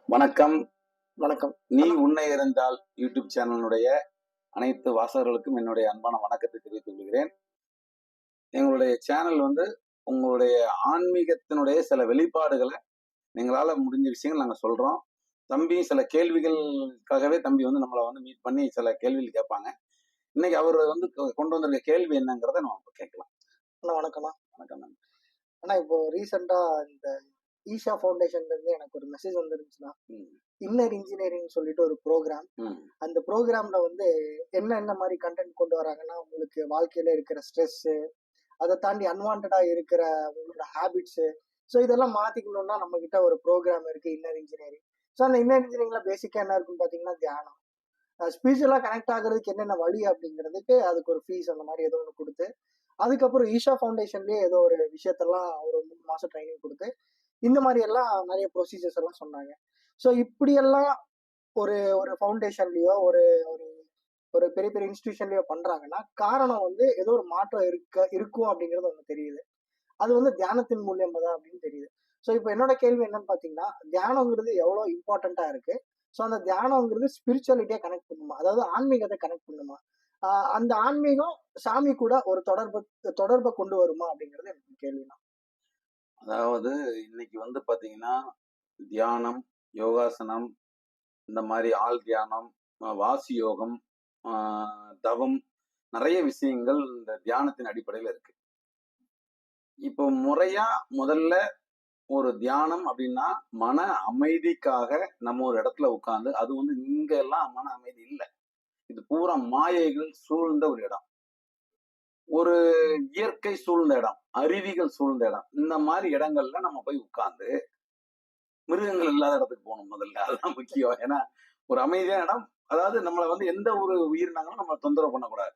வணக்கம். வணக்கம். நீ உன்னை அறிந்தால் யூடியூப் சேனலுடைய அனைத்து வாசகர்களுக்கும் என்னுடைய அன்பான வணக்கத்தை தெரிவித்துக் கொள்கிறேன். எங்களுடைய சேனல் உங்களுடைய ஆன்மீகத்தினுடைய சில வெளிப்பாடுகளை எங்களால முடிஞ்ச விஷயங்கள் நாங்க சொல்றோம். தம்பி சில கேள்விகளுக்காகவே தம்பி நம்மளை மீட் பண்ணி சில கேள்விகள் கேட்பாங்க. இன்னைக்கு அவர் கொண்டு வந்திருக்க கேள்வி என்னங்கிறத நம்ம கேட்கலாம். அண்ணா வணக்கம்ண்ணா. வணக்கம். அண்ணா இப்போ ரீசெண்டா இந்த ஈஷா ஃபவுண்டேஷன்ல இருந்து எனக்கு ஒரு மெசேஜ் வந்துருந்துச்சுன்னா, இன்னர் இன்ஜினியரிங் சொல்லிட்டு ஒரு ப்ரோக்ராம். அந்த ப்ரோக்ராம்ல என்ன மாதிரி கண்டென்ட் கொண்டு வராங்கன்னா, உங்களுக்கு வாழ்க்கையில இருக்கிற ஸ்ட்ரெஸ், அதை தாண்டி அன்வான்டா இருக்கிற உங்களோட ஹேபிட்ஸ், ஸோ இதெல்லாம் மாத்திக்கணும்னா நம்ம கிட்ட ஒரு ப்ரோக்ராம் இருக்கு இன்னர் இன்ஜினியரிங். ஸோ அந்த இன்னர் இன்ஜினியரிங்ல பேசிக்கா என்ன இருக்குன்னு பாத்தீங்கன்னா தியானம். ஸ்பிரிச்சுவலா கனெக்ட் ஆகுறதுக்கு என்னென்ன வழி அப்படிங்கிறதுக்கு அதுக்கு ஒரு ஃபீஸ் அந்த மாதிரி ஏதோ ஒன்று கொடுத்து, அதுக்கப்புறம் ஈஷா ஃபவுண்டேஷன்லயே ஏதோ ஒரு விஷயத்தெல்லாம் ஒரு 3 மாசம் ட்ரைனிங் கொடுத்து, இந்த மாதிரி எல்லாம் நிறைய ப்ரொசீஜர்ஸ் எல்லாம் சொன்னாங்க. ஸோ இப்படியெல்லாம் ஒரு ஒரு ஃபவுண்டேஷன்லயோ ஒரு ஒரு ஒரு பெரிய பெரிய இன்ஸ்டிடியூஷன்லயோ பண்றாங்கன்னா காரணம் ஏதோ ஒரு மாற்றம் இருக்கும் அப்படிங்கிறது ஒண்ணு தெரியுது. அது தியானத்தின் மூலியமா தான் அப்படின்னு தெரியுது. ஸோ இப்போ என்னோட கேள்வி என்னன்னு பாத்தீங்கன்னா, தியானங்கிறது எவ்வளவு இம்பார்ட்டண்டா இருக்கு. ஸோ அந்த தியானங்கிறது ஸ்பிரிச்சுவாலிட்டியா கனெக்ட் பண்ணுமா, அதாவது ஆன்மீகத்தை கனெக்ட் பண்ணுமா, அந்த ஆன்மீகம் சாமி கூட ஒரு தொடர்பை கொண்டு வருமா அப்படிங்கிறது எனக்கு கேள்விதான். அதாவது இன்னைக்கு பாத்தீங்கன்னா தியானம், யோகாசனம், இந்த மாதிரி ஆள் தியானம், வாசி யோகம், தவம், நிறைய விஷயங்கள் இந்த தியானத்தின் அடிப்படையில இருக்கு. இப்போ முறையா முதல்ல ஒரு தியானம் அப்படின்னா மன அமைதிக்காக நம்ம ஒரு இடத்துல உட்கார்ந்து, அது இங்க எல்லாம் மன அமைதி இல்லை, இது பூரா மாயைகள் சூழ்ந்த ஒரு இடம், ஒரு இயற்கை சூழ்ந்த இடம், அருவிகள் சூழ்ந்த இடம். இந்த மாதிரி இடங்கள்ல நம்ம போய் உட்கார்ந்து, மிருகங்கள் இல்லாத இடத்துக்கு போகணும் முதல்ல, அதுதான் முக்கியம். ஏன்னா ஒரு அமைதியான இடம், அதாவது நம்மளை எந்த ஒரு உயிரினங்களும் நம்ம தொந்தரவு பண்ணக்கூடாது.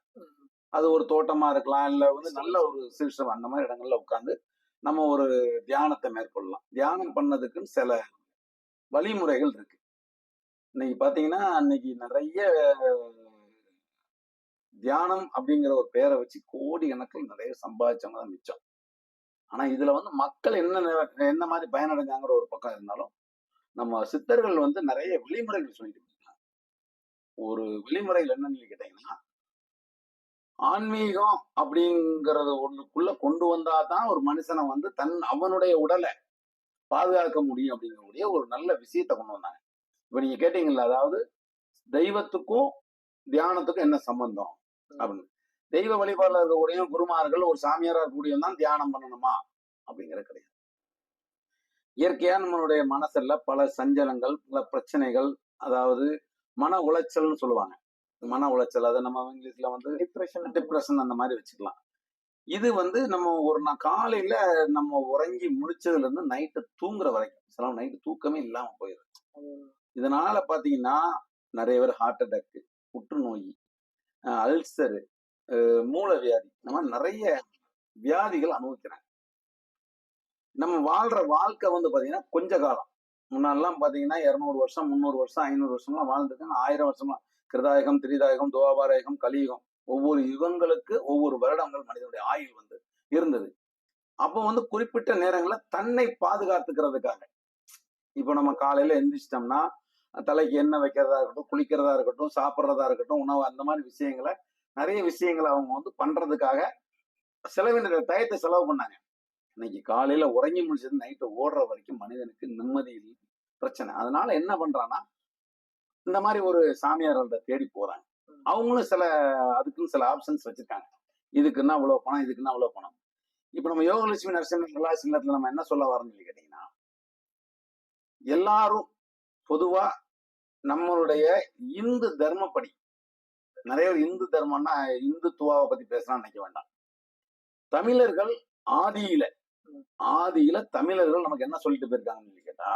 அது ஒரு தோட்டமா இருக்கலாம், இல்ல நல்ல ஒரு சிறுசம், அந்த மாதிரி இடங்கள்ல உட்கார்ந்து நம்ம ஒரு தியானத்தை மேற்கொள்ளலாம். தியானம் பண்ணதுக்குன்னு சில வழிமுறைகள் இருக்கு. இன்னைக்கு பாத்தீங்கன்னா இன்னைக்கு நிறைய தியானம் அப்படிங்கிற ஒரு பேரை வச்சு கோடி கணக்கில் நிறைய சம்பாதிச்சவங்க தான் மிச்சம். ஆனா இதுல மக்கள் என்ன மாதிரி பயனடைஞ்சாங்கிற ஒரு பக்கம் இருந்தாலும், நம்ம சித்தர்கள் நிறைய விழிமுறைகள் சொல்லிட்டு இருக்காங்க. ஒரு விழிமுறைகள் என்னன்னு கேட்டீங்கன்னா, ஆன்மீகம் அப்படிங்கறத ஒண்ணுக்குள்ள கொண்டு வந்தாதான் ஒரு மனுஷனை அவனுடைய உடலை பாதுகாக்க முடியும் அப்படிங்கக்கூடிய ஒரு நல்ல விஷயத்தை கொண்டு வந்தாங்க. இப்ப நீங்க கேட்டீங்கல்ல, அதாவது தெய்வத்துக்கும் தியானத்துக்கும் என்ன சம்பந்தம் அப்படின்னு. தெய்வ வழிபாடுல இருக்கக்கூடிய குருமார்கள், ஒரு சாமியாரா இருக்கக்கூடியவன் தான் தியானம் பண்ணணுமா அப்படிங்கிற கிடையாது. இயற்கையா நம்மளுடைய மனசுல பல சஞ்சலங்கள், பல பிரச்சனைகள், அதாவது மன உளைச்சல்னு சொல்லுவாங்க. மன உளைச்சல், அதை நம்ம இங்கிலீஷ்ல டிப்ரெஷன் அந்த மாதிரி வச்சுக்கலாம். இது நம்ம ஒரு காலையில நம்ம உறங்கி முடிச்சதுல இருந்து நைட்டு தூங்குற வரைக்கும், சில நைட்டு தூக்கமே இல்லாம போயிடும். இதனால பாத்தீங்கன்னா நிறைய பேர் ஹார்ட் அட்டாக், புற்றுநோய், அல்சரு, மூல வியாதி, இந்த மாதிரி நிறைய வியாதிகள் அனுபவிக்கிறாங்க. நம்ம வாழ்ற வாழ்க்கை பாத்தீங்கன்னா கொஞ்ச காலம். முன்னாடிலாம் பாத்தீங்கன்னா 200 வருஷம், 300 வருஷம், 500 வருஷம்லாம் வாழ்ந்துருக்காங்க. 1000 வருஷம்லாம். கிருதாயுகம், திரிதாயுகம், துவாபாரயுகம், கலியுகம், ஒவ்வொரு யுகங்களுக்கு ஒவ்வொரு வருடங்கள் மனிதனுடைய ஆயுள் இருந்தது. அப்போ குறிப்பிட்ட நேரங்கள்ல தன்னை பாதுகாத்துக்கிறதுக்காக, இப்போ நம்ம காலையில எந்திரிச்சிட்டோம்னா தலைக்கு எண்ணெய் வைக்கிறதா இருக்கட்டும், குளிக்கிறதா இருக்கட்டும், சாப்பிட்றதா இருக்கட்டும், உணவு, அந்த மாதிரி விஷயங்களை நிறைய விஷயங்களை அவங்க பண்றதுக்காக செலவின டயத்தை செலவு பண்ணாங்க. இன்னைக்கு காலையில உறங்கி முடிச்சது நைட்டு ஓடுற வரைக்கும் மனிதனுக்கு நிம்மதி பிரச்சனை. அதனால என்ன பண்றான்னா, இந்த மாதிரி ஒரு சாமியார்கிட்ட தேடி போறாங்க. அவங்களும் அதுக்குன்னு சில ஆப்ஷன்ஸ் வச்சிருக்காங்க. இதுக்குன்னா அவ்வளவு பணம், இதுக்குன்னா அவ்வளவு பணம். இப்ப நம்ம யோகலட்சுமி நரசிம்ம கலாசி இல்லத்துல நம்ம என்ன சொல்ல வரோம்னு சொல்லி கேட்டீங்கன்னா, எல்லாரும் பொதுவா நம்மளுடைய இந்து தர்மப்படி, நிறைய இந்து தர்மம்னா இந்துத்துவாவை பத்தி பேசலாம் நினைக்க வேண்டாம். தமிழர்கள் ஆதியில தமிழர்கள் நமக்கு என்ன சொல்லிட்டு போயிருக்காங்கன்னு கேட்டா,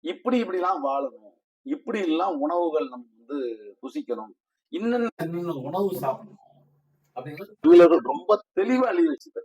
இப்படிலாம் வாழணும், இப்படி எல்லாம் உணவுகள் நம்ம புசிக்கணும், இன்னும் உணவு சாப்பிடணும் அப்படிங்கிறது தமிழர்கள் ரொம்ப தெளிவா எழுதி வச்சுது.